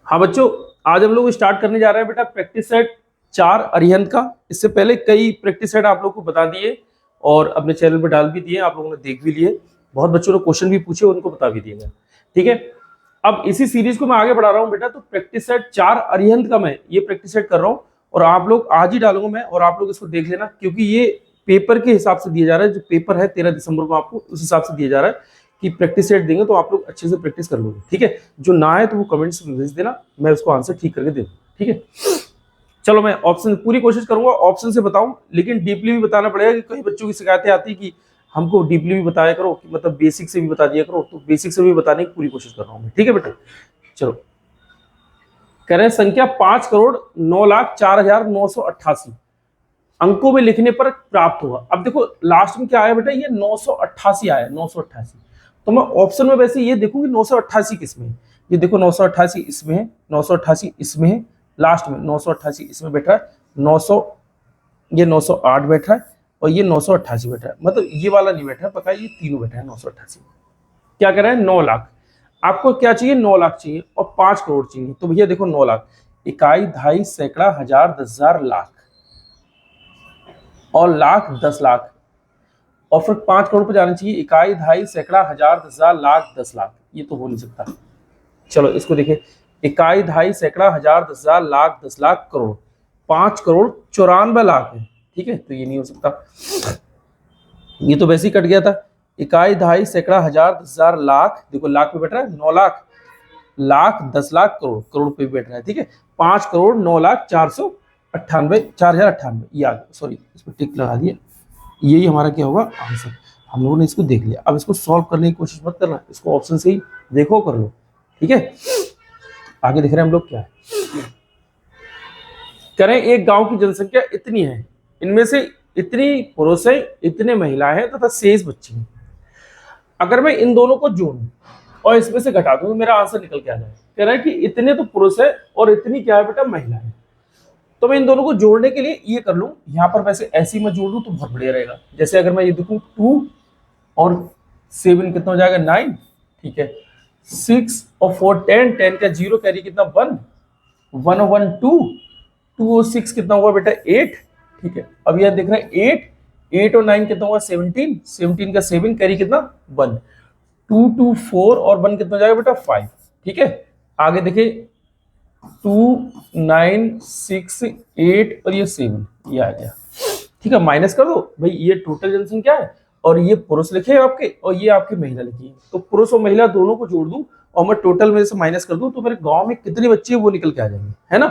हाँ बच्चों, आज हम लोग स्टार्ट करने जा रहे हैं बेटा प्रैक्टिस सेट 4 अरिहंत का। इससे पहले कई प्रैक्टिस सेट आप लोग को बता दिए और अपने चैनल पर डाल भी दिए, आप लोगों ने देख भी लिए। बहुत बच्चों ने क्वेश्चन भी पूछे, उनको बता भी दिए गए। ठीक है, अब इसी सीरीज को मैं आगे बढ़ा रहा हूँ बेटा। तो प्रैक्टिस सेट 4 अरिहंत का मैं ये प्रैक्टिस सेट कर रहा हूँ और आप लोग आज ही डालूंगा मैं, और आप लोग इसको देख लेना, क्योंकि ये पेपर के हिसाब से दिया जा रहा है। जो पेपर है 13 दिसंबर को आपको उस हिसाब से दिया जा रहा है कि प्रैक्टिस सेट देंगे तो आप लोग अच्छे से प्रैक्टिस कर लोगे। ठीक है, जो ना आए तो वो कमेंट्स में भेज देना, मैं उसको आंसर ठीक करके दे दूँ। ठीक है, चलो मैं ऑप्शन पूरी कोशिश करूंगा ऑप्शन से बताऊं, लेकिन डीपली भी बताना पड़ेगा कि कई बच्चों की शिकायतें आती है कि हमको डीपली भी बताया करो, कि मतलब बेसिक से भी बता दिया करो। तो बेसिक से भी बताने की पूरी कोशिश कर रहा हूं मैं। ठीक है बेटा, चलो कह रहे हैं संख्या 5,09,04,988 अंकों में लिखने पर प्राप्त होगा। अब देखो लास्ट में क्या आया बेटा, ये 988 आया, 988। तो मैं ऑप्शन में वैसे ये देखूं कि 988 किसमें है। ये देखो 988 इसमें है, 988 इसमें है, लास्ट में 988 इसमें बैठा है, 900 ये 908 बैठा है और ये 988 बैठा है। मतलब ये वाला नहीं बैठा है, पता है ये तीनों बैठा है 988। क्या कह रहा है 9 लाख। आपको क्या चाहिए, 9 लाख चाहिए और 5 करोड़ चाहिए। तो भैया देखो 9 लाख, इकाई, दहाई, सैकड़ा, हजार, 10,000, लाख और लाख, 10 लाख, और फिर 5 करोड़ पर जाना चाहिए। इकाई, दहाई, सैकड़ा, हजार, 10,000, लाख, 10 लाख। ये तो हो नहीं सकता। चलो इसको देखिए, इकाई, दहाई, सैकड़ा, हजार, 10,000, लाख, 10 लाख, करोड़। 5 करोड़ 94 लाख है। ठीक है, तो ये नहीं हो सकता, ये तो वैसे ही कट गया था। इकाई, दहाई, सैकड़ा, हजार, 10,000, लाख, देखो लाख पे बैठ रहा है 9 लाख, लाख, 10 लाख, करोड़, करोड़ पे बैठ रहा है। ठीक है, 5 करोड़ 9 लाख 498 4,098 ये आ गया। सॉरी, इसमें टिक लगा दिया। यही हमारा क्या होगा आंसर। हम लोगों ने इसको देख लिया। अब इसको सॉल्व करने की कोशिश मत करना, इसको ऑप्शन से ही देखो, कर लो। ठीक है, आगे देख रहे हैं हम लोग क्या है। करें एक गांव की जनसंख्या इतनी है, इनमें से इतनी पुरुष है, इतने महिलाएं हैं तथा शेष बच्चे हैं। अगर मैं इन दोनों को जोड़ूं और इसमें से घटा दूं तो मेरा आंसर निकल के आ जाए। कह रहा है कि इतने तो पुरुष है और इतनी क्या है बेटा, महिला है। तो मैं इन दोनों को जोड़ने के लिए ये कर लूं, यहां पर वैसे ऐसे ही मैं जोड़ दूं तो बहुत बढ़िया रहेगा। जैसे अगर मैं ये देखूं 2 और 7 कितना हो जाएगा 9। ठीक है, 6 और 4 10, 10 का 0 कैरी कितना 1, 1 और 1 2, 2 और 6 कितना हुआ बेटा 8। ठीक है, अब यह देख रहे हैं 8, 8 और 9 कितना हुआ 17, 17 का 7 कैरी कितना 1, 2 2 4 और 1 कितना हो जाएगा बेटा 5। ठीक है, आगे देखिए 2 9 6 8 और ये 7, ये आ गया। ठीक है, माइनस कर दो भाई, ये टोटल जनसंख्या है और ये पुरुष लिखे हैं आपके और ये आपकी महिला लिखी है। तो पुरुष और महिला दोनों को जोड़ दूं और मैं टोटल में से माइनस कर दूं तो मेरे गांव में कितने बच्चे हैं वो निकल के आ जाएंगे, है ना।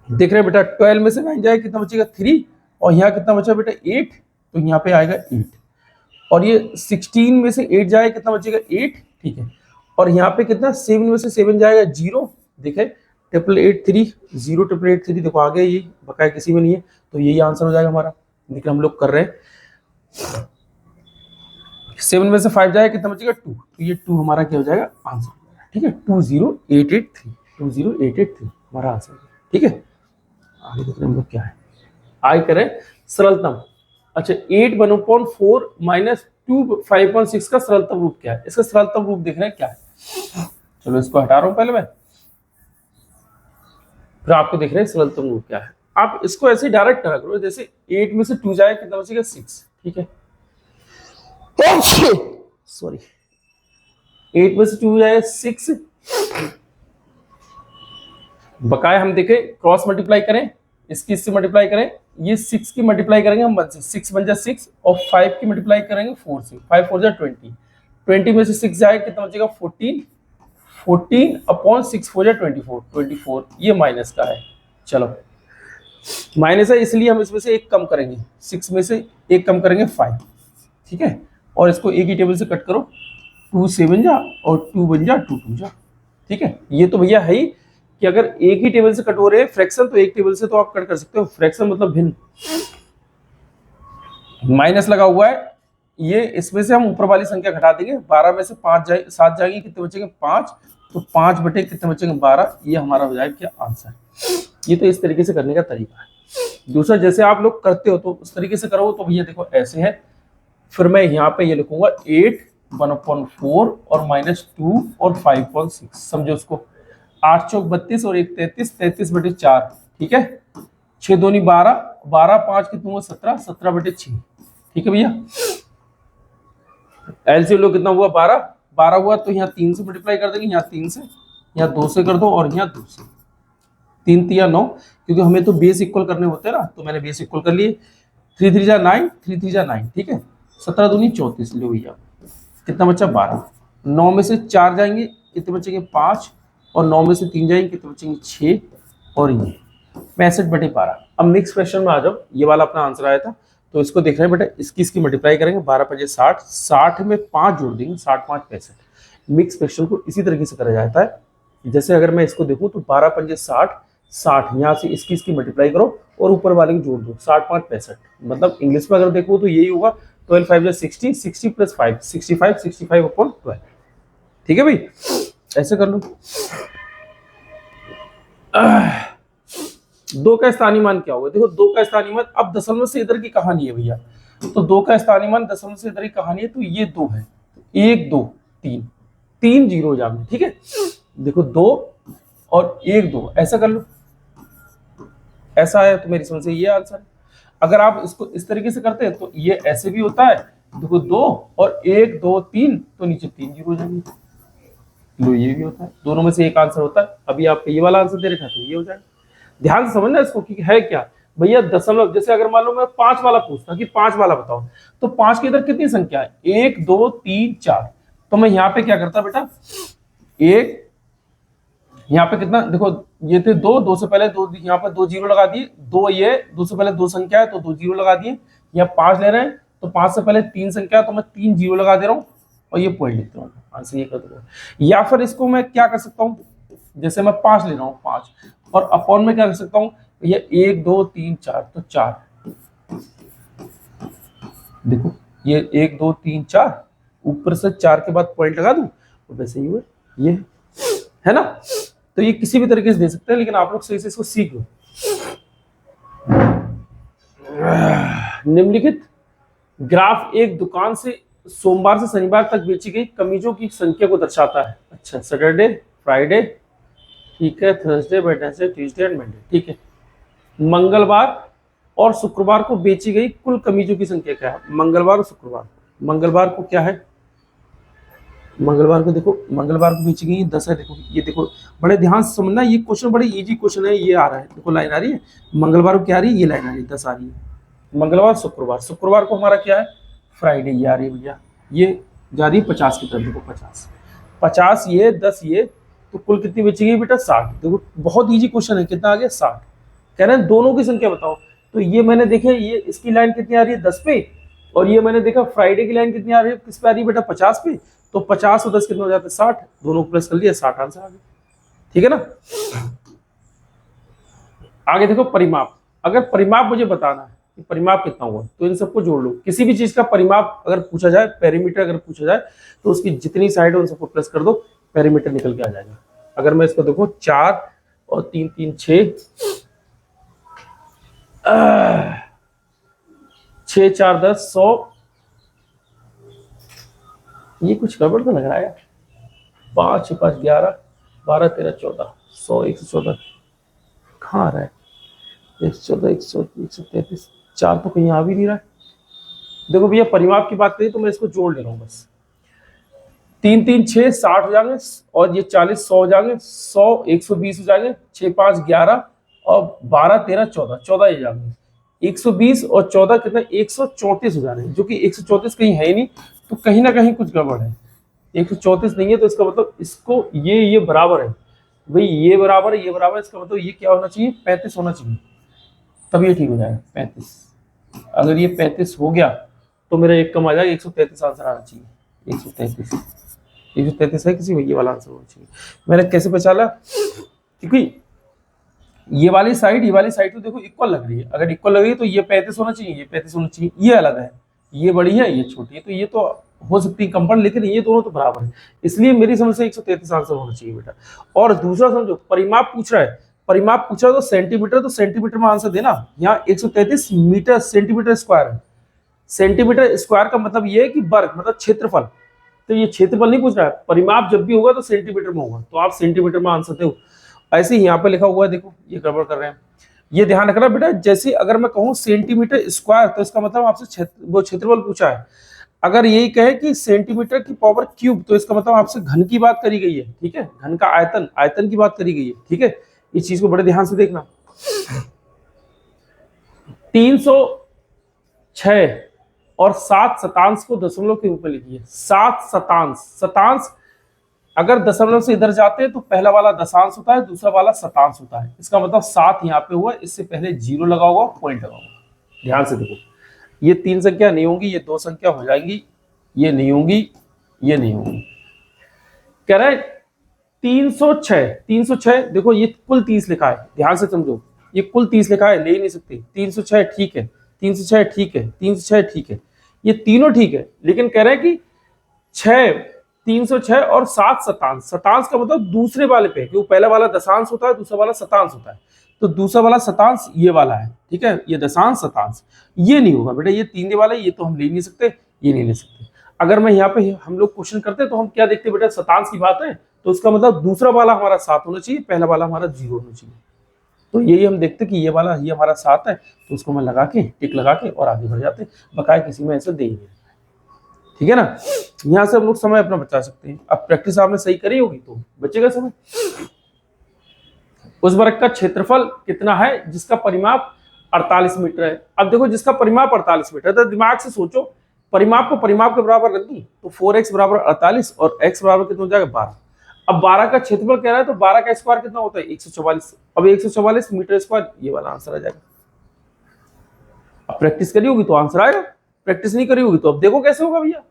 देख रहे हैं बेटा 12 में से 9 जाए कितना बचेगा 3, और यहाँ कितना बचा बेटा 8, तो यहाँ पे आएगा 8। और ये 16 में से 8 जाए कितना बचेगा 8। ठीक है, और यहाँ पे कितना 7 में से 7 जाएगा 0। देखे 888 0 888, देखो आ गया, ये बकाया किसी में नहीं है, तो यही आंसर हो जाएगा हमारा। लेकिन हम लोग कर रहे हैं 7 में से 5 जाए कितना बचेगा 2, तो ये 2 हमारा क्या हो जाएगा आंसर। ठीक है, 20883, 20883 हमारा आंसर। ठीक है, आगे देख रहे हम लोग क्या है। आगे करें सरलतम। अच्छा 8 1/4 माइनस 2 5.6 का सरलतम रूप क्या है। इसका सरलतम रूप देख रहे हैं क्या है। चलो इसको हटा रहा हूं पहले मैं, फिर आपको देख रहे हैं सरलतम रूप क्या है। आप इसको ऐसे डायरेक्ट करा करो, जैसे 8 में से 2 जाए कितना बचेगा 6। ठीक है, सॉरी 8 में से 2 जाए 6, बकाया हम देखें क्रॉस मल्टीप्लाई करें, इसकी इससे मल्टीप्लाई करें, ये 6 की मल्टीप्लाई करेंगे हम 1 से, 6 बन जाए 6, और 5 की मल्टीप्लाई करेंगे 4 से, 5 4 जाए 20, 20 में से 6 जाए कितना बचेगा 14, 14 अपॉन 6 4 जाए 24, 24 ये माइनस का है। चलो माइनस है इसलिए हम इसमें से एक कम करेंगे, 6 में से एक कम करेंगे 5। ठीक है, और इसको एक ही टेबल से कट करो, 2 7 जा और 2 बन जा 2 2 जा। ठीक है, ये तो भैया है ही कि अगर एक ही टेबल से कट हो रहे हैं फ्रैक्शन तो एक टेबल से तो आप कट कर सकते हो। फ्रैक्शन मतलब भिन्न, माइनस लगा हुआ है, ये इसमें से हम ऊपर वाली संख्या घटा देंगे। 12 में से 5 जाए 7 जाएंगे कितने बचेंगे 5, तो 5 बटे कितने बचेंगे 12, ये हमारा हो जाएगा क्या आंसर। ये तो इस तरीके से करने का तरीका है। दूसरा जैसे आप लोग करते हो तो उस तरीके से करो, तो भैया देखो ऐसे है, फिर मैं यहाँ पे ये लिखूंगा 8 1/4 और -2 और 5.6, समझो उसको 8 चौक 32 और 1 33, 33/4, ठीक है। 6 दूनी 12, 12 5 कितने हुआ 17, 17/6, ठीक है भैया। एलसीएम लो कितना हुआ 12, 12 हुआ तो यहाँ 3 से मल्टीप्लाई कर देंगे, यहाँ 3 से, यहाँ 2 से कर दो और यहाँ 2 से, 3 3 9, क्योंकि हमें तो बेस इक्वल करने होते हैं ना, तो मैंने बेस इक्वल कर लिए। 3 3 जा 9, 3 3 जा 9, ठीक है। 17 दूनी 34, लो भैया कितना बचा 12, 9 में से 4 जाएंगे कितने बचेंगे 5, और 9 में से 3 जाएंगे कितने बचेंगे 6, और ये 65/12। अब नेक्स्ट क्वेश्चन में आ जाओ, ये वाला अपना आंसर आया था, तो इसको देख रहे हैं बेटा, इसकी मल्टीप्लाई करेंगे, 12 5 60, 60 में 5 जोड़ देंगे, 60 5 65। मिक्स क्वेश्चन को इसी तरीके से करा जाता है। जैसे अगर मैं इसको देखूं तो 12 5 60, 60 यहाँ से इसकी मल्टीप्लाई करो और ऊपर वाले को जोड़ दो, 60 5 65। मतलब इंग्लिश में अगर देखो तो यही होगा, 12 5 60, 60 + 5 65, 65/12, ठीक है भाई। ऐसे कर लो। 2 का स्थानीय मान क्या होगा, देखो 2 का स्थानीय मान, अब दशमलव से इधर की कहानी है भैया, तो 2 का स्थानीय मान दशमलव से इधर की कहानी है, तो ये 2 है, 1 2 3, 3 जीरो हो जाएंगे, ठीक है। देखो 2 और 1 2, ऐसा कर लो, ऐसा है तो मेरी समझ से ये आंसर है। अगर आप इसको इस तरीके से करते हैं तो ये ऐसे भी होता है, देखो 2 और 1 2 3, तो नीचे 3 जीरो हो जाएंगे, लो ये भी होता है, दोनों में से एक आंसर होता है। अभी आपको ये वाला आंसर दे रखा है तो ये हो जाएगा। ध्यान से समझना इसको कि है क्या भैया, दशमलव, जैसे अगर मान लो मैं 5 वाला पूछता कि 5 वाला बताओ, तो 5 के इधर कितनी संख्या है, 1 2 3 4, तो मैं यहाँ पे क्या करता बेटा, एक यहाँ पे कितना, देखो ये थे 2, 2 से पहले 2, यहाँ पर 2 जीरो लगा दिए, 2 ये 2 से पहले 2 संख्या है तो 2 जीरो लगा दिए, यहाँ 5 ले रहे हैं तो 5 से पहले 3 संख्या है तो मैं 3 जीरो लगा दे रहा हूँ और ये पॉइंट लिखता हूँ, आंसर ये कर दूंगा। या फिर इसको मैं क्या कर सकता हूँ, जैसे मैं 5 ले रहा हूँ 5, और अपॉन में क्या कर सकता हूँ, ये 1 2 3 4, तो 4, देखो ये 1 2 3 4, ऊपर से 4 के बाद पॉइंट लगा दूं तो वैसे ही हुआ, ये है ना। तो ये किसी भी तरीके से दे सकते हैं, लेकिन आप लोग सही से इसको सीख लो। निम्नलिखित ग्राफ एक दुकान से सोमवार से शनिवार तक बेची गई कमीजों की संख्या को दर्शाता है। अच्छा, सैटरडे, फ्राइडे, ठीक है, Thursday, Wednesday, Tuesday and Monday, ठीक है। मंगलवार और शुक्रवार को बेची गई कुल कमीजों की संख्या क्या है, मंगलवार और शुक्रवार। मंगलवार को क्या है, मंगलवार को देखो, मंगलवार को बेची गई 10 है, देखो ये देखो, बड़े ध्यान से समझना, ये क्वेश्चन बड़े इजी क्वेश्चन है। ये आ रहा है, देखो लाइन आ रही है, मंगलवार को क्या आ रही है, ये लाइन आ रही है, 10 आ रही है। मंगलवार शुक्रवार, शुक्रवार को हमारा क्या है, फ्राइडे, ये आ रही है भैया, ये जा रही है 50 की तरफ, देखो 50, 50 ये 10 ये, तो कुल कितनी बेची गई बेटा 60। देखो बहुत ईजी क्वेश्चन है, कितना आ गया 60। कह रहे हैं दोनों की संख्या बताओ, तो ये मैंने देखे, ये इसकी लाइन कितनी आ रही है 10 पे, और ये मैंने देखा फ्राइडे की लाइन कितनी आ रही है, किस पे आ रही है बेटा 50 पे, तो 50 और 10 कितने हो जाते हैं 60, दोनों को प्लस कर लिया, 60 आंसर आ गया, ठीक है ना। आगे देखो परिमाप, अगर परिमाप मुझे बताना है कि परिमाप कितना हुआ, तो इन सबको जोड़ लो। किसी भी चीज का परिमाप अगर पूछा जाए, पेरीमीटर अगर पूछा जाए, तो उसकी जितनी साइड है उन सबको प्लस कर दो, पेरीमीटर निकल के आ जाएगा। अगर मैं इसको देखो 4 और 3 3 6, 6 4 10 100, ये कुछ गड़बड़ तो लग रहा है। 5 6 5 11 12 13 14 100 114 कहाँ आ रहा है, 114 133, 4 तो कहीं आ भी नहीं रहा है। देखो भैया परिमाप की बात करें तो मैं इसको जोड़ ले रहा हूँ बस, 3 3 6 60 हो जाएंगे, और ये 40 100 हो जाएंगे, 100 120 हो जाएंगे, 6 5 11 और 12 13 14, 14 ये जाएंगे, 120 और 14 कितना 134 हो जा रहे हैं, जो कि 134 कहीं है ही नहीं, तो कहीं ना कहीं कुछ गड़बड़ है। 134 नहीं है तो इसका मतलब इसको ये बराबर है भाई, ये बराबर है, ये बराबर है, इसका मतलब ये क्या होना चाहिए 35 होना चाहिए, तब ये ठीक हो जाएगा 35। अगर ये 35 हो गया तो मेरा एक कम आ जाएगा, 133 आंसर आना चाहिए, 133 है किसी में, ये वाला आंसर होना चाहिए। मैंने कैसे पहचाना, क्योंकि ये वाली साइड तो देखो इक्वल लग रही है, अगर इक्वल लग रही है तो ये 35 होना चाहिए, ये 35 होना चाहिए, ये अलग है, ये बड़ी है ये छोटी है, तो ये तो हो सकती है कंपाउंड, लेकिन ये दोनों तो बराबर है, इसलिए मेरी समझ से 133 आंसर होना चाहिए बेटा। और दूसरा समझो, परिमाप पूछ रहा है, परिमाप पूछ रहा है तो सेंटीमीटर, तो सेंटीमीटर में आंसर देना, यहाँ 133 मीटर सेंटीमीटर स्क्वायर है। सेंटीमीटर स्क्वायर का मतलब ये है कि वर्ग, मतलब क्षेत्रफल, तो ये क्षेत्रफल नहीं पूछ रहा है, परिमाप जब भी होगा तो सेंटीमीटर में होगा, तो आप सेंटीमीटर में आंसर दो। ऐसे ही यहाँ पे लिखा हुआ है, देखो ये गड़बड़ कर रहे हैं, ये ध्यान रखना बेटा। जैसे अगर मैं कहूँ सेंटीमीटर स्क्वायर तो इसका मतलब आपसे वो क्षेत्रफल पूछा है। अगर यही कहे कि सेंटीमीटर की पावर क्यूब तो इसका मतलब आपसे घन की बात करी गई है, ठीक है, घन का आयतन, आयतन की बात करी गई है, ठीक है। इस चीज को बड़े ध्यान से देखना। 306 और 7 शतांश को दशमलव के रूप में लिखिए। 7 शतांश, शतांश अगर दशमलव से इधर जाते हैं तो पहला वाला दशांश होता है, दूसरा वाला शतांश होता है। इसका मतलब 7 यहाँ पे हुआ, इससे पहले 0 लगा होगा, पॉइंट लगा होगा। ध्यान से देखो, ये 3 संख्या नहीं होंगी, ये 2 संख्या हो जाएंगी, ये नहीं होंगी, ये नहीं होंगी। कह रहा है 306, 306 देखो ये कुल 30 लिखा है, ध्यान से समझो, ये कुल 30 लिखा है, ले ही नहीं सकते। 306 ठीक है, 306 ठीक है, 306 ठीक है, ये तीनों ठीक है, लेकिन कह रहे हैं कि 306 और 7 शतांश, शतांश का मतलब दूसरे वाले पे, क्योंकि पहला वाला दशांश होता है, दूसरा वाला शतांश होता है, तो दूसरा वाला शतांश ये वाला है, ठीक है, ये दशांश शतांश, ये नहीं होगा बेटा, ये तीन वाला, ये तो हम ले नहीं सकते, ये नहीं ले सकते। अगर मैं यहाँ पे हम लोग क्वेश्चन करते तो हम क्या देखते बेटा, शतांश की बात है तो उसका मतलब दूसरा वाला हमारा 7 होना चाहिए, पहला वाला हमारा 0 होना चाहिए। तो यही हम देखते कि ये वाला, ये हमारा 7 है, तो उसको मैं लगा के टिक लगा के और आगे बढ़ जाते, बकाया किसी में ऐसा दे ही नहीं, ठीक है ना। यहाँ से हम लोग समय अपना बचा सकते हैं। अब प्रैक्टिस आपने सही करी होगी तो बचेगा समय। उस वर्ग का क्षेत्रफल कितना है जिसका परिमाप 48 मीटर है। अब देखो जिसका परिमाप 48 मीटर है, तो दिमाग से सोचो, परिमाप को परिमाप के बराबर रख दी तो 4x बराबर 48 और x बराबर कितना हो जाएगा 12। अब 12 का क्षेत्रफल कह रहा है तो 12 का स्क्वायर कितना होता है 144। अब 144 मीटर स्क्वायर, ये वाला आंसर आ जाएगा। अब प्रैक्टिस करी होगी तो आंसर आएगा, प्रैक्टिस नहीं करी होगी तो अब देखो कैसे होगा भैया।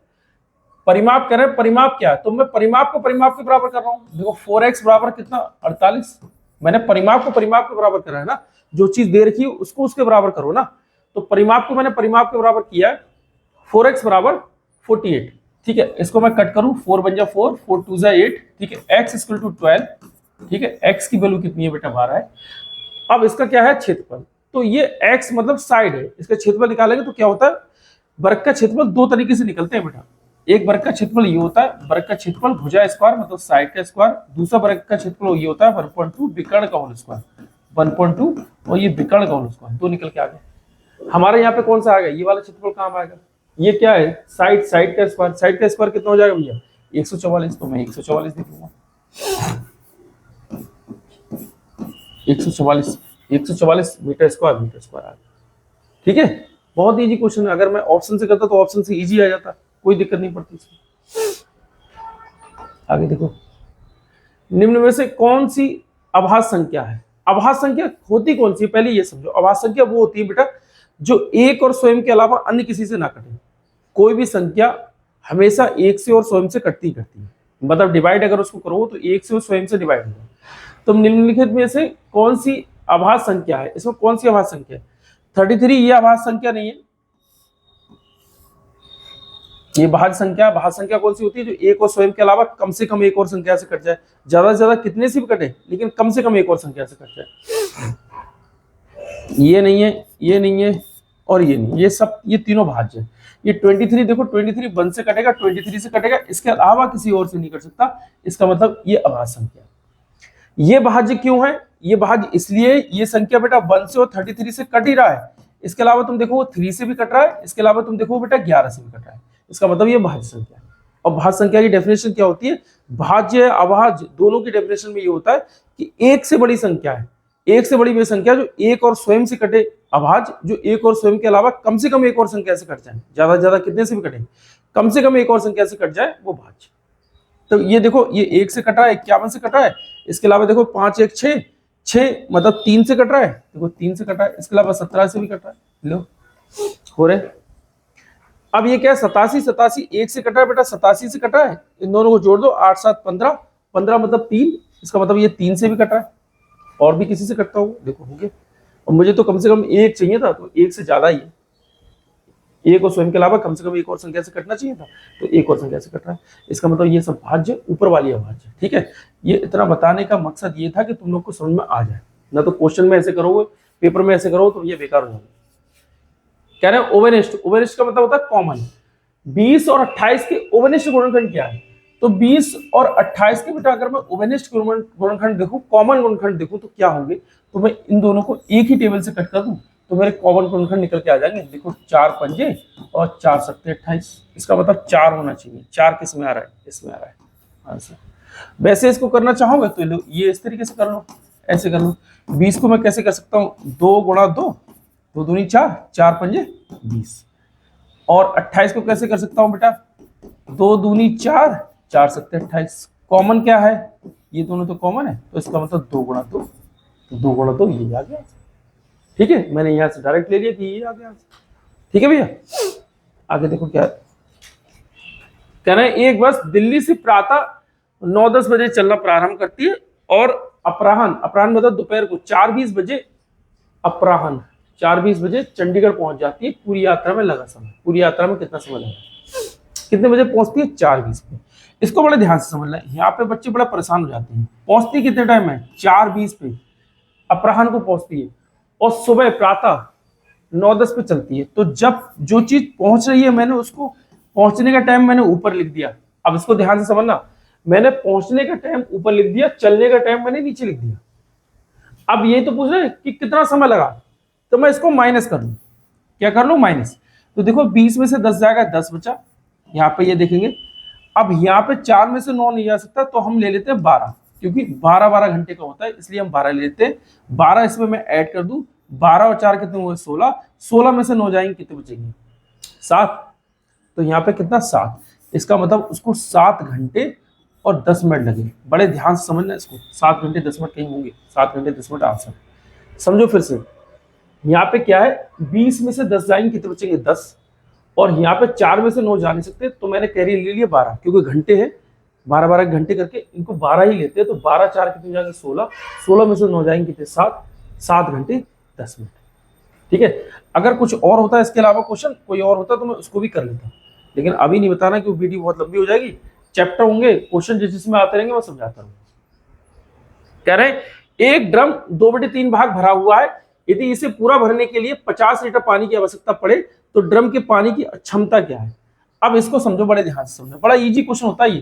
परिमाप कर रहे हैं, परिमाप क्या है, तो मैं परिमाप को परिमाप के बराबर कर रहा हूँ। देखो 4x बराबर कितना 48, मैंने परिमाप को परिमाप के बराबर करा है ना, जो चीज दे रखी है उसको उसके बराबर करो ना। तो परिमाप को मैंने परिमाप के बराबर किया है, 4x बराबर 48, ठीक है। इसको मैं कट करूं, 4 बन जा 4, 4 2 जा 8, ठीक है, x इक्वल टू 12, ठीक है, x की वैल्यू कितनी है बेटा 12 है। अब इसका क्या है क्षेत्रफल, तो ये x मतलब साइड है, इसका क्षेत्रफल निकालेंगे तो क्या होता है, वर्ग का क्षेत्रफल दो तरीके से निकलते हैं बेटा। एक वर्ग का क्षेत्रफल ये होता है, वर्ग का क्षेत्रफल भुजा स्क्वायर मतलब साइड का स्क्वायर। दूसरा वर्ग का क्षेत्रफल ये होता है 1.2 विकर्ण का होल स्क्वायर, 1.2 और ये विकर्ण का होल स्क्वायर, दो निकल के आ गए। हमारे यहाँ पे कौन सा आ गया, ये वाला क्षेत्रफल काम आएगा, ये क्या है साइड, साइड का स्क्वायर, साइड का स्क्वायर कितना हो जाएगा भैया 144, तो मैं 144 लिख लूंगा। 144 मीटर स्क्वायर, मीटर स्क्वायर आ गया, ठीक है। बहुत इजी क्वेश्चन है, अगर मैं ऑप्शन से करता तो ऑप्शन से इजी आ जाता, कोई दिक्कत नहीं पड़ती इसमें। आगे देखो, निम्न में से कौन सी अभाज्य संख्या है। अभाज्य संख्या होती कौन सी, पहले ये समझो। अभाज्य संख्या वो होती है बेटा जो एक और स्वयं के अलावा अन्य किसी से ना कटे। कोई भी संख्या हमेशा एक से और स्वयं से कटती करती है, मतलब डिवाइड अगर उसको करो तो एक से और स्वयं से डिवाइड होगा। तो निम्नलिखित में से कौन सी अभाज्य संख्या है, इसमें कौन सी अभाज्य संख्या है 33, ये अभाज्य संख्या नहीं है। ये भाज्य संख्या, भाज्य संख्या कौन सी होती है जो एक और स्वयं के अलावा कम से कम एक और संख्या से कट जाए, ज्यादा से ज्यादा कितने से भी कटे लेकिन कम से कम एक और संख्या से कट जाए। ये नहीं है, ये नहीं है और ये नहीं, ये सब, ये तीनों भाज्य है। ये 23 देखो, 23 1 से कटेगा, 23 से कटेगा, इसके अलावा किसी और से नहीं कट सकता, इसका मतलब ये अभाज्य संख्या। ये भाज्य क्यों है, ये भाज्य इसलिए, ये संख्या बेटा 1 से और 33 से कट ही रहा है, इसके अलावा तुम देखो 3 से भी कट रहा है, इसके अलावा तुम देखो बेटा 11 से भी कट रहा है, इसका मतलब ये भाज्य संख्या है। और भाज्य संख्या की डेफिनेशन क्या होती है, भाज्य अभाज्य दोनों की डेफिनेशन में ये होता है कि एक से बड़ी संख्या है, एक से बड़ी वे संख्या जो एक और स्वयं से कटे, अभाज्य जो एक और स्वयं के अलावा कम से कम एक और संख्या से कट जाए, ज्यादा से ज्यादा कितने से भी कटे, कम से कम एक और संख्या से कट जाए, वो भाज्य। तो ये देखो, ये 1 से कट रहा है, 51 से कट रहा है, इसके अलावा देखो 5 1 6, 6 मतलब 3 से कट रहा है, देखो 3 से कट रहा है, इसके अलावा 17 से भी कट रहा है, लो हो रहे। अब ये क्या है 87, 87 1 से कट रहा है बेटा, 87 से कट रहा है, इन दोनों को जोड़ दो 8 7 15, 15 मतलब 3, इसका मतलब ये 3 से भी कट रहा है, और भी किसी से कटता होगा, देखो हो गया। और मुझे तो कम से कम एक चाहिए था, तो एक से ज्यादा ही है, एक और स्वयं के अलावा कम से कम एक और संख्या से कटना चाहिए था, तो एक और संख्या से कट रहा है, इसका मतलब ये सब भाज्य ऊपर वाली अभाज्य, ठीक है। ये इतना बताने का मकसद ये था कि तुम लोग को समझ में आ जाए, ना तो क्वेश्चन में ऐसे करोगे, पेपर में ऐसे करो तो ये बेकार हो जाएगा। कह रहे हैं ओवेनिस्ट, ओवेनिस्ट का मतलब होता है कॉमन, 20 और 28 के ओवनिष्ठ गुणनखंड क्या है? तो 20 और 28 के बेटा अगर मैं ओवनिष्ठ गुणनखंड देखूं, कॉमन गुणनखंड देखूं तो क्या होंगे? तो मैं इन दोनों को एक ही टेबल से कट कर दूं तो मेरे कॉमन गुणनखंड निकल के आ जाएंगे। देखो 4 पंजे और 4 सत्ते 28, इसका मतलब 4 होना चाहिए। 4 किस में आ रहा है? इसमें आ रहा है आंसर। वैसे इसको करना चाहोगे तो ये इस तरीके से कर लो, ऐसे कर लो। 20 को मैं कैसे कर सकता हूँ? 2 गुणा 2, 2 दूनी 4, 4 पंजे 20। और 28 को कैसे कर सकता हूँ बेटा? 2 दूनी 4, 4 सत्ते 28। कॉमन क्या है? ये दोनों तो कॉमन है, तो इसका मतलब 2 गुणा 2, तो 2 गुणा 2 ये आ गया। ठीक है, मैंने यहाँ से डायरेक्ट ले लिया कि ये आ गया। ठीक है भैया, आगे देखो क्या कह रहे हैं। एक बस दिल्ली से प्रातः 9-10 बजे चलना प्रारंभ करती है और अपराह्न मतलब दोपहर को 4:20 बजे, अपराह्न 4:20 बजे चंडीगढ़ पहुंच जाती है। पूरी यात्रा में लगा समय, पूरी यात्रा में कितना समय लगा? कितने बजे पहुंचती है? 4:20 पे। इसको बड़े ध्यान से समझना है, यहाँ पे बच्चे बड़ा परेशान हो जाते हैं। पहुंचती कितने टाइम है? 4:20 पे अपराह्न को पहुंचती है और सुबह प्रातः 9-10 पे चलती है। तो जब जो चीज पहुंच रही है मैंने उसको पहुंचने का टाइम मैंने ऊपर लिख दिया। अब इसको ध्यान से समझना, मैंने पहुंचने का टाइम ऊपर लिख दिया, चलने का टाइम मैंने नीचे लिख दिया। अब ये तो पूछ रहे हैं कि कितना समय लगा, तो मैं इसको माइनस कर लूं। क्या कर लूं? माइनस। तो देखो 20 में से 10 जाएगा, 10 बचा। यहाँ पे ये देखेंगे, अब यहाँ पे 4 में से 9 नहीं जा सकता, तो हम ले लेते हैं 12, क्योंकि 12 घंटे का होता है, इसलिए हम 12 ले लेते हैं। 12 इसमें मैं ऐड कर दूं, 12 और 4 कितने हुए? 16। 16 में से 9 जाएंगे, कितने बचेंगे? 7। तो यहाँ पे कितना? 7। इसका मतलब उसको 7 घंटे और 10 मिनट लगे। बड़े ध्यान से समझना इसको, 7 घंटे 10 मिनट कहीं होंगे, 7 घंटे 10 मिनट आंसर। समझो फिर से, यहाँ पे क्या है? 20 में से 10 जाएंगे, कितने बचेंगे? 10। और यहाँ पे 4 में से 9 जा नहीं सकते, तो मैंने कैरी ले लिया 12, क्योंकि घंटे हैं, 12 घंटे करके इनको 12 ही लेते हैं। तो 12 4 कितने जाएंगे? 16। 16 में से 9 जाएंगे कितने? 7। 7 घंटे 10 मिनट। ठीक है, अगर कुछ और होता है इसके अलावा क्वेश्चन कोई और होता तो मैं उसको भी कर लेता, लेकिन अभी नहीं बताना कि वो वीडियो बहुत लंबी हो जाएगी। चैप्टर होंगे, क्वेश्चन जिसमें आते रहेंगे मैं समझाता रहूंगा। कह रहे हैं एक ड्रम 2/3 भाग भरा हुआ है, यदि इसे पूरा भरने के लिए 50 लीटर पानी की आवश्यकता पड़े तो ड्रम के पानी की क्षमता क्या है? अब इसको समझो, बड़े ध्यान से समझो, बड़ा इजी क्वेश्चन होता है ये।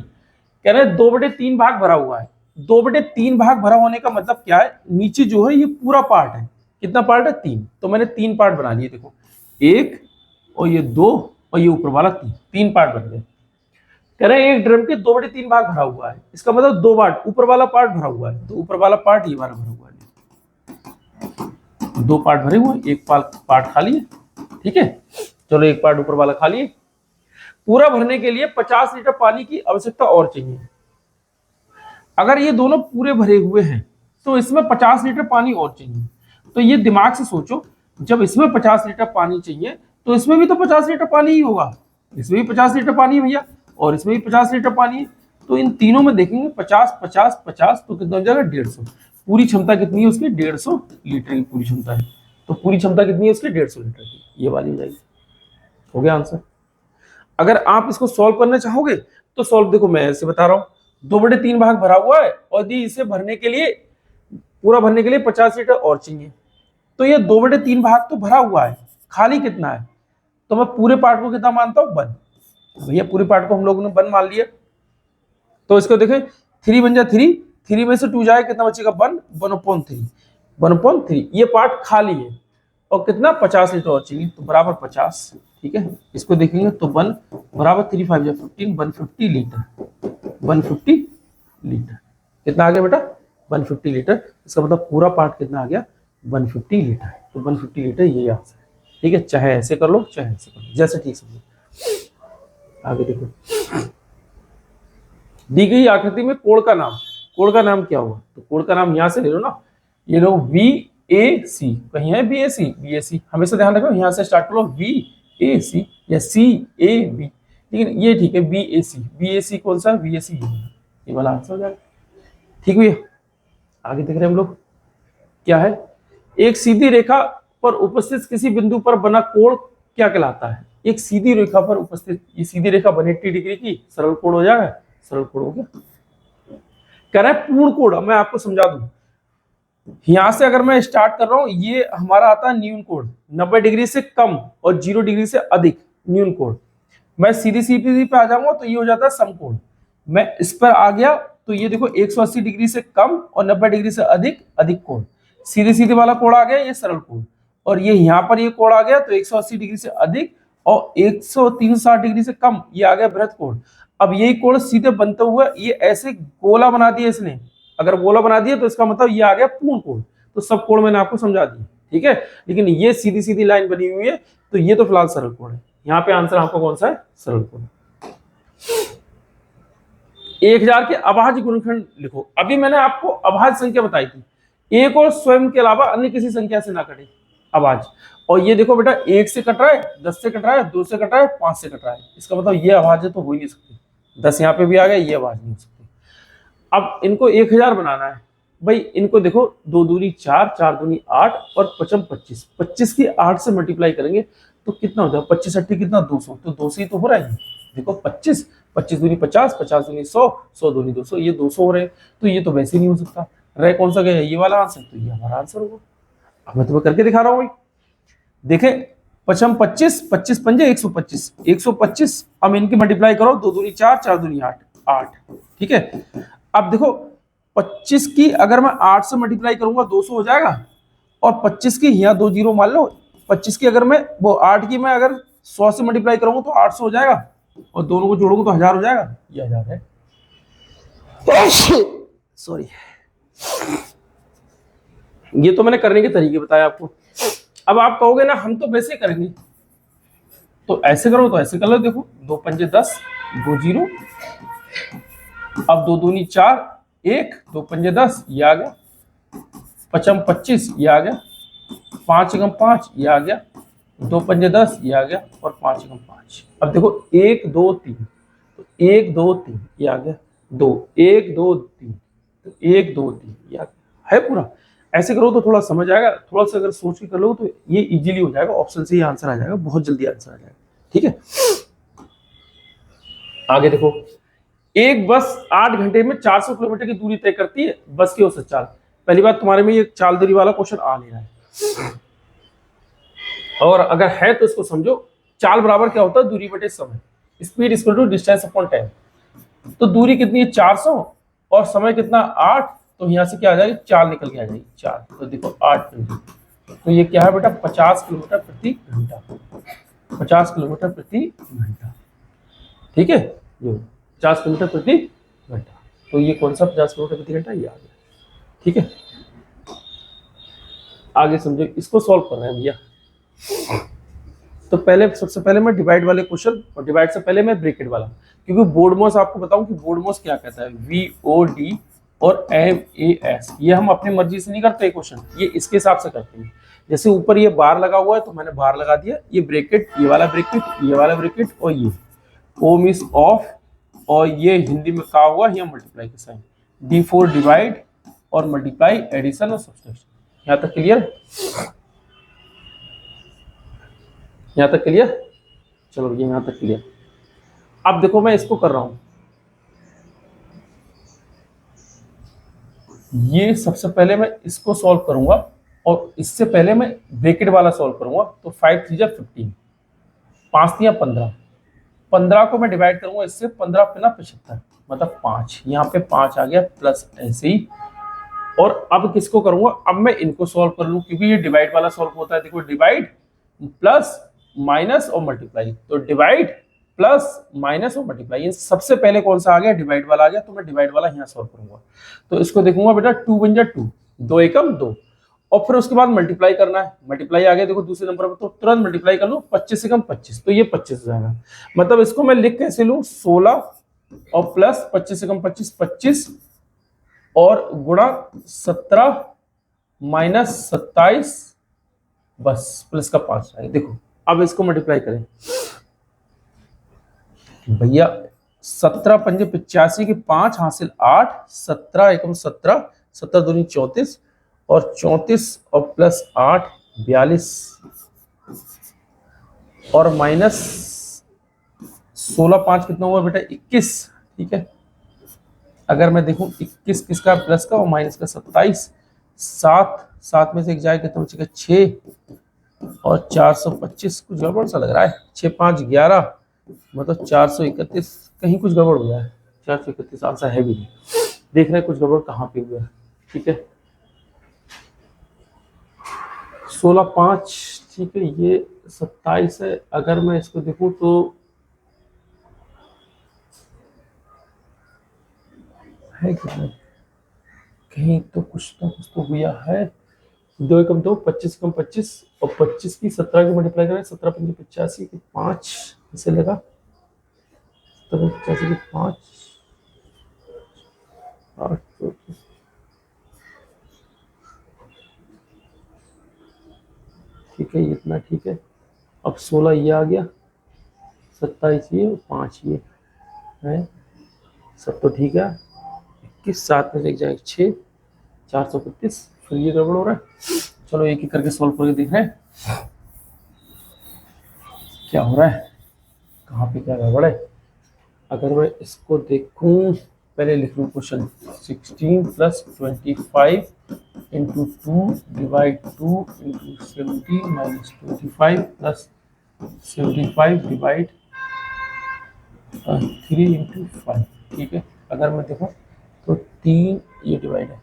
कह रहे हैं 2/3 भाग भरा हुआ है। 2/3 भाग भरा होने का मतलब क्या है? नीचे जो है ये पूरा पार्ट है, कितना पार्ट है? 3। तो मैंने 3 पार्ट बना लिए, देखो 1 और ये 2 और ये ऊपर वाला 3 पार्ट बन गए। कह रहे हैं एक ड्रम के 2/3 भाग भरा हुआ है, इसका मतलब 2 पार्ट, ऊपर वाला पार्ट भरा हुआ है, तो ऊपर वाला पार्ट ये वाला भरा हुआ है। 2 पार्ट भरे हुए, एक पार्ट खाली है। ठीक है, चलो एक पार्ट ऊपर वाला खाली है। पूरा भरने के लिए 50 लीटर पानी की आवश्यकता और चाहिए। अगर ये दोनों पूरे भरे हुए हैं तो इसमें 50 लीटर पानी और चाहिए। तो ये दिमाग से सोचो, जब इसमें 50 लीटर पानी चाहिए तो इसमें भी तो 50 लीटर पानी ही होगा। इसमें भी 50 लीटर पानी है भैया, और इसमें भी 50 लीटर पानी है। तो इन तीनों में देखेंगे 50 50 50, तो कितना हो जाएगा? 150। पूरी क्षमता कितनी है उसकी? 150 लीटर की पूरी क्षमता है। तो पूरी क्षमता कितनी है उसकी? 150 लीटर की, ये वाली हो जाएगी। हो गया आंसर। अगर आप इसको सॉल्व करना चाहोगे तो सॉल्व देखो, मैं ऐसे बता रहा हूँ, 2/3 भाग भरा हुआ है और इसे भरने के लिए, पूरा भरने के लिए 50 लीटर और चाहिए। तो ये 2/3 भाग तो भरा हुआ है, खाली कितना है? तो मैं पूरे पार्ट को कितना मानता हूँ? 1। भैया पूरे पार्ट को हम लोगों ने 1 मान लिया, तो इसको देखें 3 बन जाए 3, 3 में से 2 जाए, कितना बचेगा? 1, 1/3, 1/3। ये पार्ट खाली है और कितना? 50 लीटर और चाहिए, तो बराबर 50। ठीक है, इसको देखेंगे तो 1 बराबर 3 5 15, 150 लीटर। 150 लीटर कितना आ गया बेटा? 150 लीटर। इसका मतलब पूरा पार्ट कितना आ गया? 150 लीटर। तो 150 लीटर ये आंसर है। ठीक है, चाहे ऐसे कर लो चाहे ऐसे कर लो, जैसे ठीक समझो। आगे देखो, दी गई आकृति में कोण का नाम क्या हुआ? तो कोण का नाम यहां से ले लो ना, ये लो VAC, कहीं है BAC, हमेशा ध्यान रखो, यहां से स्टार्ट करो VAC या CAB, लेकिन ये ठीक है BAC कौन सा? VAC, ये वाला आंसर हो जाएगा। ठीक भैया, आगे देख रहे हैं हम लोग, क्या है? एक सीधी रेखा पर उपस्थित किसी बिंदु पर बना कोण क्या कहलाता है? एक सीधी रेखा पर उपस्थित, ये सीधी रेखा 180 डिग्री की, सरल कोण हो जाएगा, सरल कोण हो गया। कह रहा है पूर्ण कोण, मैं आपको समझा दूं, यहां से अगर मैं स्टार्ट कर रहा हूं, ये हमारा आता है न्यून कोण, 90 डिग्री से कम और 0 डिग्री से अधिक न्यून कोण। मैं सीधी सीधी पे आ जाऊंगा तो ये हो जाता है समकोण। मैं इस पर आ गया तो ये देखो 180 डिग्री से कम और 90 डिग्री से अधिक अधिक कोण, सीधे सीधे वाला कोण आ गया ये सरल कोण, और ये यहाँ पर ये कोण आ गया तो 180 डिग्री से अधिक और 360 डिग्री से कम ये आ गया बृहत कोण। अब यही कोण सीधे बनते हुए ये ऐसे गोला बना दिया इसने, अगर गोला बना दिया तो इसका मतलब ये आ गया पूर्ण कोण। तो सब कोण मैंने आपको समझा दिया, ठीक है। लेकिन ये सीधी सीधी लाइन बनी हुई है तो ये तो फिलहाल सरल कोण है। यहाँ पे आंसर आपका कौन सा है? सरल कोण। 1000 के अभाज्य गुणनखंड लिखो। अभी मैंने आपको अभाज्य संख्या बताई थी, एक और स्वयं के अलावा अन्य किसी संख्या से ना कटे अभाज्य। और ये देखो बेटा 1 से कट रहा है, 10 से कट रहा है, 2 से कट रहा है, 5 से कट रहा है, इसका मतलब ये अभाज्य तो हो ही नहीं सकती। 10 यहाँ पे भी आ गया, ये अभाज्य नहीं हो सकती। अब इनको 1000 बनाना है भाई, इनको देखो 2 दूनी 4, 4 दूनी 8 और 5 25, 25 की 8 से मल्टीप्लाई करेंगे तो कितना हो जाएगा? 25 8 कितना? 200। तो 200 ही तो हो रहा है। देखो 25, 25 दूनी 50, 50 दूनी 100, 100 दूनी 200, ये 200 हो रहे हैं। तो ये तो वैसे नहीं हो सकता। रह कौन सा गया? ये वाला आंसर। तो ये हमारा आंसर होगा। अब मैं तुम्हें करके दिखा रहा हूँ भाई। देखे 5 25, 25 पंजे 125, 125। अब इनकी मल्टीप्लाई करो, 2 दूनी 4, 4 दूनी 8, 8। ठीक है। अब देखो 25 की अगर मैं 8 से मल्टीप्लाई करूंगा 200 हो जाएगा, और 25 की यहाँ 2 जीरो मान लो, 25 की अगर मैं वो 8 की मैं अगर 100 से मल्टीप्लाई करूंगा तो 800 हो जाएगा, और दोनों को जोड़ूंगा तो 1000 हो जाएगा। ये 1000 है। सॉरी, ये तो मैंने करने के तरीके बताए आपको। अब आप कहोगे ना हम तो वैसे करेंगे, तो ऐसे करो तो ऐसे कर लो। देखो 2 पंजे 10, 2 जीरो, अब 2 दूनी 4, 1, 2 पंजे 10, ये आ गया, 5 25, ये आ गया, 5 एकम 5, ये आ गया, 2 पंजे 10, ये आ गया, और 5 एकम 5। अब देखो 1 2 3, तो 1 2 3 ये आ गया, 2 1 2 3, तो 1 2 3 ये आ गया, है पूरा। ऐसे करो तो थोड़ा समझ आएगा, थोड़ा सा अगर सोच के कर लो तो ये इजीली हो जाएगा, ऑप्शन से ये आंसर आ जाएगा, बहुत जल्दी आंसर आ जाएगा। ठीक है, आगे देखो, एक बस 8 घंटे में 400 किलोमीटर की दूरी तय करती है, बस की औसत चाल। पहली बात, तुम्हारे में ये चाल दूरी वाला क्वेश्चन आ नहीं रहा है, और अगर है तो इसको समझो। चाल बराबर क्या होता है? दूरी बटे समय, speed equal to distance upon time. तो दूरी कितनी है? 400, और समय कितना? 8। तो यहाँ से क्या आ जाएगी? चाल निकल के आ जाएगी 4। तो देखो 8 घंटे, तो ये क्या है बेटा? 50 किलोमीटर प्रति घंटा, 50 किलोमीटर प्रति घंटा। ठीक है, ये 50 किलोमीटर प्रति घंटा। तो ये कौन सा 50 किलोमीटर प्रति घंटा? ये आ गया। ठीक है, आगे समझो, इसको सॉल्व कर रहे हैं भैया। तो पहले सबसे पहले मैं डिवाइड वाले क्वेश्चन, और डिवाइड से पहले मैं ब्रैकेट वाला, क्योंकि बोर्डमोस आपको बताऊं कि बोर्डमोस क्या कहता है। VOD और MAS, ये हम अपनी मर्जी से नहीं करते क्वेश्चन, ये इसके हिसाब से करते हैं। जैसे ऊपर ये बार लगा हुआ है तो मैंने बार लगा दिया, ये ब्रैकेट, ये वाला ब्रैकेट, ये वाला ब्रैकेट, और ये O मिस ऑफ, और ये हिंदी में कहा हुआ यहाँ मल्टीप्लाई के साइन, D4 डिवाइड और मल्टीप्लाई, एडिशन और सब्सट्रैक्शन। यहाँ तक क्लियर? यहाँ तक क्लियर? चलो ये यहाँ तक क्लियर। अब देखो मैं इसको कर रहा हूं, ये सबसे पहले मैं इसको सॉल्व करूंगा, और इससे पहले मैं ब्रैकेट वाला सॉल्व करूंगा। तो 5 3 15, 5 3 15, 15 को मैं डिवाइड करूंगा इससे, 15 5 75, मतलब 5, यहाँ पे 5 आ गया प्लस ऐसे ही। और अब किसको करूंगा? अब मैं इनको सॉल्व कर लूं, क्योंकि ये डिवाइड वाला सॉल्व होता है। देखो डिवाइड प्लस माइनस और मल्टीप्लाई, तो डिवाइड प्लस माइनस और मल्टीप्लाई, सबसे पहले कौन सा आ गया? डिवाइड वाला आ गया, तो मैं डिवाइड वाला यहाँ सॉल्व करूंगा। तो इसको देखूंगा बेटा, 2 बन जा 2, 2 एकम 2, और फिर उसके बाद मल्टीप्लाई करना है। मल्टीप्लाई आ गया देखो दूसरे नंबर पर, तो तुरंत मल्टीप्लाई कर लो, 25 एकम 25, तो ये 25 हो जाएगा। मतलब इसको मैं लिख कैसे लूं? 16 और प्लस 25 एकम 25, 25 और गुणा 17 माइनस 27, बस प्लस का 5 आएगा। देखो अब इसको मल्टीप्लाई करें भैया, 17 पंजे 85 की 5 हासिल 8, 17 एकम 17, 17 दूनी 34, और 34 और प्लस 8 42, और माइनस 16 5 कितना हुआ बेटा? 21। ठीक है, अगर मैं देखूं 21 किसका? प्लस का, और माइनस का 27, 7 में से एक जाए कितना बचेगा? 6, और 425, कुछ गड़बड़ सा लग रहा है। 6 5 11, मतलब 431, कहीं कुछ गड़बड़ हो गया है। 431 आंसर है भी नहीं, देख रहे हैं कुछ गड़बड़ कहाँ पे हुआ है। ठीक है, 16 5, ठीक है, ये 27 है। अगर मैं इसको देखूं तो है कितना, कहीं तो कुछ ना कुछ तो हुआ है। 2 एकम 2, 25 कम 25, और 25 की 17 की मल्टीप्लाई करें, 17 पंजे 85 की 5 इसे लगा, 17 85 की 5, 8 34, ठीक है, इतना ठीक है। अब 16 ये आ गया, 27 ये और 5 ये है, सब तो ठीक है। 21 7 में से एक जाएगा 6, 432, फिर ये गड़बड़ हो रहा है। चलो एक एक करके सॉल्व करके देख रहे हैं क्या हो रहा है, कहाँ पे क्या गड़बड़ है। अगर मैं इसको देखूं, पहले लिख लूँ question, 16 + 25 into 2 divide 2 into 70 minus 25 plus 75 divide 3 into 5। ठीक है, अगर मैं देखूं तो 3 ये डिवाइड है,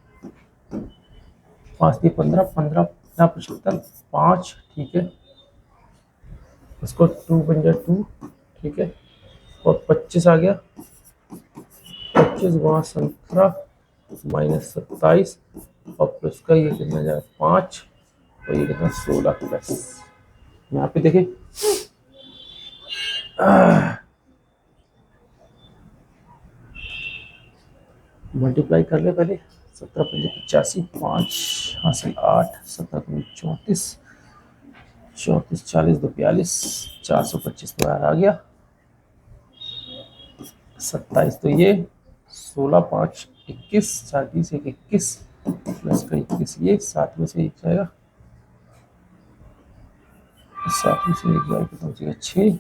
5 3 15 15 75 5, ठीक है, इसको 2 बन जाए 2, ठीक है, और 25 आ गया, 25 गुणा 17 माइनस 27 और प्लस का ये कितना जाएगा 5, और ये कितना 16 प्लस, यहाँ पे देखें मल्टीप्लाई कर ले पहले, 17 पंजे 85, 5 हासिल 8, 17 पंजे 34, 34 40 2 42, 425 तो यार आ गया, 27 तो ये, 16 5 21, 4 20 1 21 प्लस का 21 ये, 7 में से 1 जाएगा, 7 में से 1 जाएगा कितना बचेगा 6,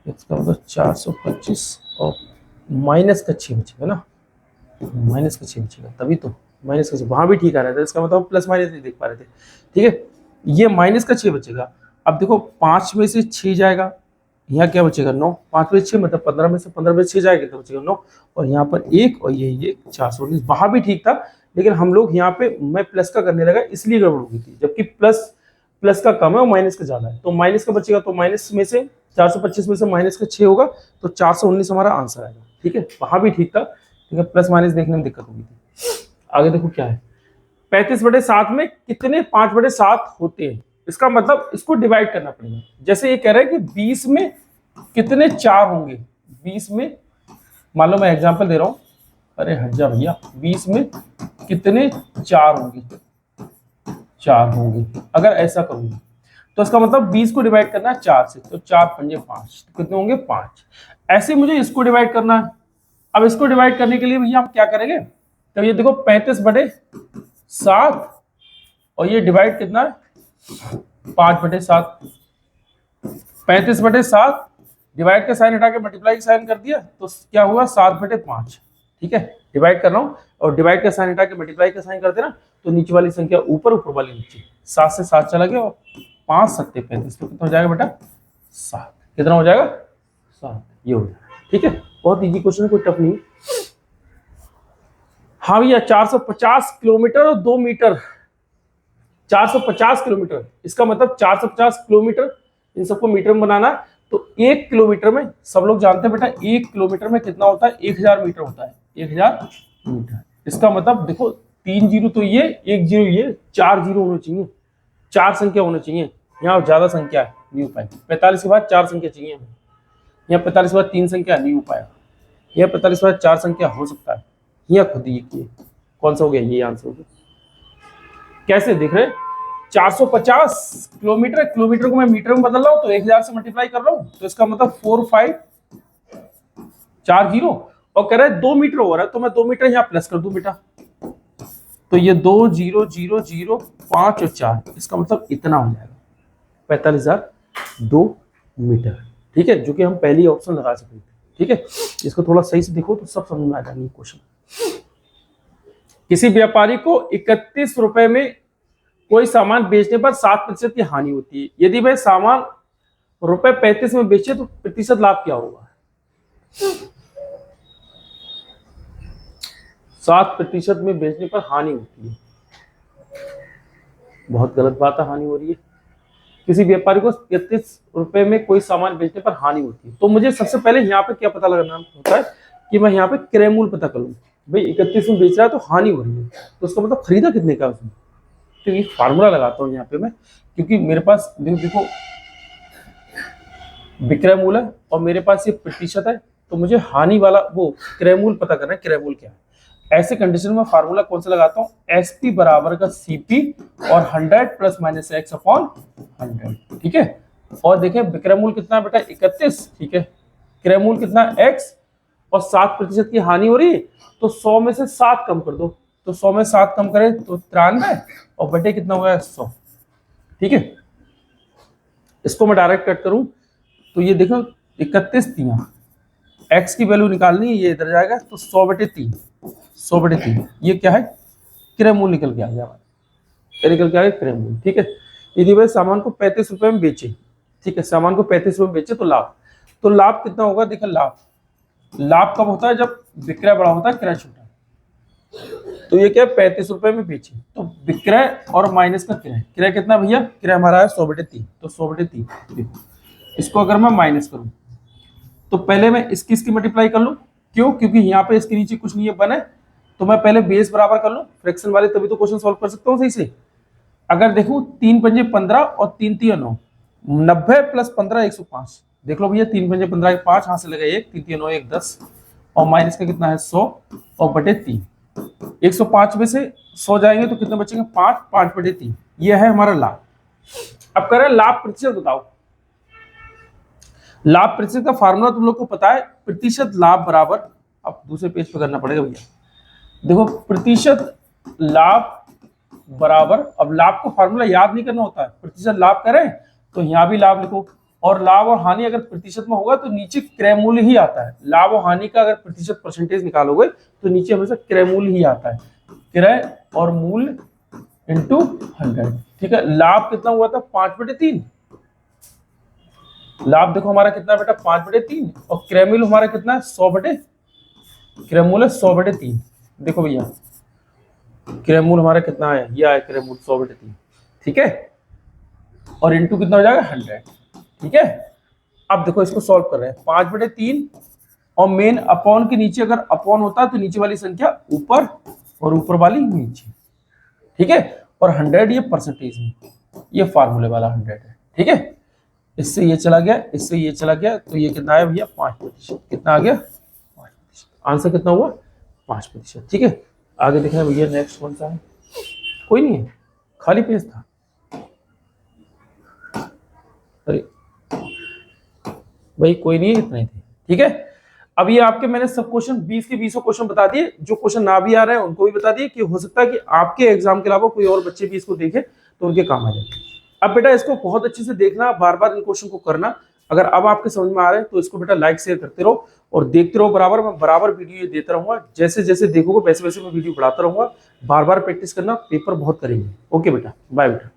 इसका मतलब 425 और माइनस का 6 बचेगा ना, माइनस का 6 बचेगा, तभी तो माइनस का 6 वहां भी ठीक आ रहा था, इसका मतलब प्लस माइनस नहीं देख पा रहे थे। ठीक है, ये माइनस का 6 बचेगा। अब देखो 5 में से 6 जाएगा, यहाँ क्या बचेगा 9, 5 में से 6 मतलब 15 में से 15 में से 6 जाएगा तो बचेगा 9, और यहाँ पर 1 और ये 419, वहां भी ठीक था, लेकिन हम लोग यहाँ पे मैं प्लस का करने लगा इसलिए गड़बड़ हो गई थी, जबकि प्लस का कम है और माइनस का ज्यादा है, तो माइनस का बचेगा, तो माइनस में से 425 में से माइनस का 6 होगा तो 419 हमारा आंसर आएगा। ठीक है, वहां भी ठीक था, ठीक है, प्लस माइनस देखने में दिक्कत होगी थी। आगे देखो क्या है, 35/7 में कितने 5/7 होते हैं, इसका मतलब इसको डिवाइड करना पड़ेगा। जैसे ये कह रहा है कि 20 में कितने 4 होंगे, 20 में मान लो मैं एग्जांपल दे रहा हूं, अरे हट जा भैया, 20 में कितने 4 होंगे, 4 होंगे। अगर ऐसा करूंगा तो इसका मतलब 20 को डिवाइड करना है 4 से, तो 4 पंजे 5, तो कितने होंगे 5। ऐसे मुझे इसको डिवाइड करना है। अब इसको डिवाइड करने के लिए भैया हम क्या करेंगे, तो ये देखो 35/7 और ये डिवाइड कितना है 5/7, 35/7 डिवाइड का साइन हटा के मल्टीप्लाई का साइन कर दिया तो क्या हुआ 7/5। ठीक है, डिवाइड कर रहा हूं और डिवाइड का साइन हटा के मल्टीप्लाई का साइन कर देना, तो नीचे वाली संख्या ऊपर, ऊपर वाली नीचे, 7 से 7 चला गया और 5 सत्ते 35, तो कितना हो जाएगा बेटा 7, कितना हो जाएगा 7, ये हो जाएगा। ठीक है, बहुत इजी क्वेश्चन, कोई टफ नहीं। हाँ भैया 450 किलोमीटर और 2 मीटर, 450 किलोमीटर, इसका मतलब 450 किलोमीटर, इन सबको मीटर में बनाना है, तो 1 किलोमीटर में, सब लोग जानते हैं बेटा 1 किलोमीटर में कितना होता है 1000 मीटर होता है, 1000 मीटर। इसका मतलब देखो 3 जीरो तो ये, 1 जीरो ये, 4 जीरो होने चाहिए, 4 संख्या होनी चाहिए, यहाँ ज्यादा संख्या है नहीं हो पाएगी, 45 के बाद 4 संख्या चाहिए हमें, यहाँ 45 के बाद 3 संख्या नहीं हो पाएगा, यहाँ 45 के बाद 4 संख्या हो सकता है, यहाँ खुद ही कौन सा हो गया, ये आंसर हो गया। कैसे देख रहे, 450 किलोमीटर, किलोमीटर को मैं मीटर में बदल रहा हूं तो 1000 से मल्टीप्लाई कर रहा हूं, तो इसका मतलब 4540, और कह रहा है 2 मीटर हो रहा है, तो मैं 2 मीटर यहाँ प्लस कर दूं बेटा, तो ये 2 0 0 0 5 और 4, इसका मतलब इतना हो जाएगा 45,002 मीटर। ठीक है, जो कि हम पहली ऑप्शन लगा सकते थे। ठीक है, इसको थोड़ा सही से देखो तो सब समझ में आ जाएगा क्वेश्चन। किसी व्यापारी को 31 रुपए में कोई सामान बेचने पर 7% की हानि होती है, यदि वह सामान रुपए 35 में बेचे तो प्रतिशत लाभ क्या होगा? 7% में बेचने पर हानि होती है। बहुत गलत बात है, हानि हो रही है। किसी व्यापारी को 33 रुपए में कोई सामान बेचने पर हानि होती है। तो मुझे सबसे पहले यहाँ पे क्या पता लगाना होता है कि मैं यहाँ पे क्रय मूल्य पता कर लूँ। भाई 31 में बेच रहा है तो हानि हो रही है, तो उसका मतलब खरीदा कितने का उसने। तो ये फार्मूला लगाता हूँ यहाँ पे मैं, क्योंकि मेरे पास देखो विक्रय मूल्य है और मेरे पास ये प्रतिशत है, तो मुझे हानि वाला वो क्रय मूल्य पता करना है, क्रय मूल्य क्या है। ऐसे कंडीशन में फार्मूला कौन सा लगाता हूँ, एसपी बराबर का सीपी और 100 प्लस माइनस एक्स अपॉन 100। ठीक है, और देखिए विक्रय मूल्य कितना बेटा 31, ठीक है, क्रय मूल्य कितना एक्स और 7% की हानि हो रही है, तो 100 में से 7 कम कर दो, तो 100 में 7 कम करें तो 93 और बटे कितना हुआ 100। ठीक है, इसको मैं डायरेक्ट कट करूं तो ये देखो 31 तिया एक्स की वैल्यू निकालनी है, ये इधर जाएगा तो 100/3, 100/3 ये क्या है क्रय मूल्य निकल के आ गया, निकल के आ गया क्रय मूल्य। ठीक है, यदि भाई सामान को 35 रुपए में बेचे, ठीक है, सामान को 35 रुपए में बेचे तो लाभ कितना होगा, देखो लाभ कब होता है, जब विक्रय बड़ा होता है क्रय छोटा। तो ये क्या 35 रुपए में बेचे, तो विक्रय और माइनस का क्रय कितना भैया, क्रय हमारा है 100/3, तो 100/3 देखो, इसको अगर मैं माइनस करूं तो पहले मैं इसकी मल्टीप्लाई कर लूं, क्यों, क्योंकि यहाँ पे इसके नीचे कुछ नहीं है बने, तो मैं पहले बेस बराबर कर लूं फ्रैक्शन वाले, तभी तो क्वेश्चन सॉल्व कर सकता हूँ सही से। अगर देखूं 3 पंजे 15 और 3 3 9, 90 प्लस 15 105, देख लो भैया 3 पंजे 15 5 हाथ से लगा 1, 3 3 9 1 10 और माइनस का कितना है 100 और बटे 3, 105 में से 100 जाएंगे तो कितने बचेंगे 5, 5/3, ये है हमारा लाभ। अब कह रहे हैं लाभ प्रतिशत बताओ। लाभ प्रतिशत का फार्मूला तुम लोग को पता है, प्रतिशत लाभ बराबर, अब दूसरे पेज पे करना पड़ेगा भैया, देखो प्रतिशत लाभ बराबर, अब लाभ को फार्मूला याद नहीं करना होता है, प्रतिशत लाभ करें तो यहाँ भी लाभ लिखो, और लाभ और हानि अगर प्रतिशत में होगा तो नीचे क्रय मूल्य ही आता है। लाभ और हानि का अगर प्रतिशत परसेंटेज निकालोगे तो नीचे हमेशा क्रय मूल्य ही आता है, क्रय और मूल्य इंटू 100। ठीक है, लाभ कितना हुआ था 5/3, लाभ देखो हमारा कितना बेटा 5/3 और क्रय मूल्य हमारा कितना है 100/क्रय मूल्य 100/3। देखो भैया क्रय मूल्य हमारा कितना है, यह है क्रय मूल्य 100/3, ठीक है, और इंटू कितना हो जाएगा 100। ठीक है, अब देखो इसको सॉल्व कर रहे हैं, 5/3 और मेन अपॉन के नीचे अगर अपॉन होता है तो नीचे वाली संख्या ऊपर और ऊपर वाली नीचे। ठीक है, और 100 ये परसेंटेज में, ये फार्मूले वाला 100 है। ठीक है, इससे ये चला गया, इससे ये चला गया, तो ये कितना आया भैया 5%, कितना आ गया 5%, आंसर कितना हुआ 5%। ठीक है, आगे देखना भैया नेक्स्ट कौन सा है, कोई नहीं है, खाली पेज था, अरे भाई कोई नहीं है, इतना ही थे। ठीक है, अब ये आपके मैंने सब क्वेश्चन 20 के 20 क्वेश्चन बता दिए, जो क्वेश्चन ना भी आ रहे हैं उनको भी बता दिए, कि हो सकता है कि आपके एग्जाम के अलावा कोई और बच्चे भी इसको देखें तो उनके काम आ जाए। अब बेटा इसको बहुत अच्छे से देखना, बार बार इन क्वेश्चन को करना, अगर अब आपके समझ में आ रहे हैं तो इसको बेटा लाइक शेयर करते रहो और देखते रहो बराबर, मैं बराबर वीडियो ये देता रहूंगा, जैसे जैसे देखोगे वैसे वैसे मैं वीडियो बढ़ाता रहूंगा, बार बार प्रैक्टिस करना, पेपर बहुत करेंगे। ओके बेटा, बाय बेटा।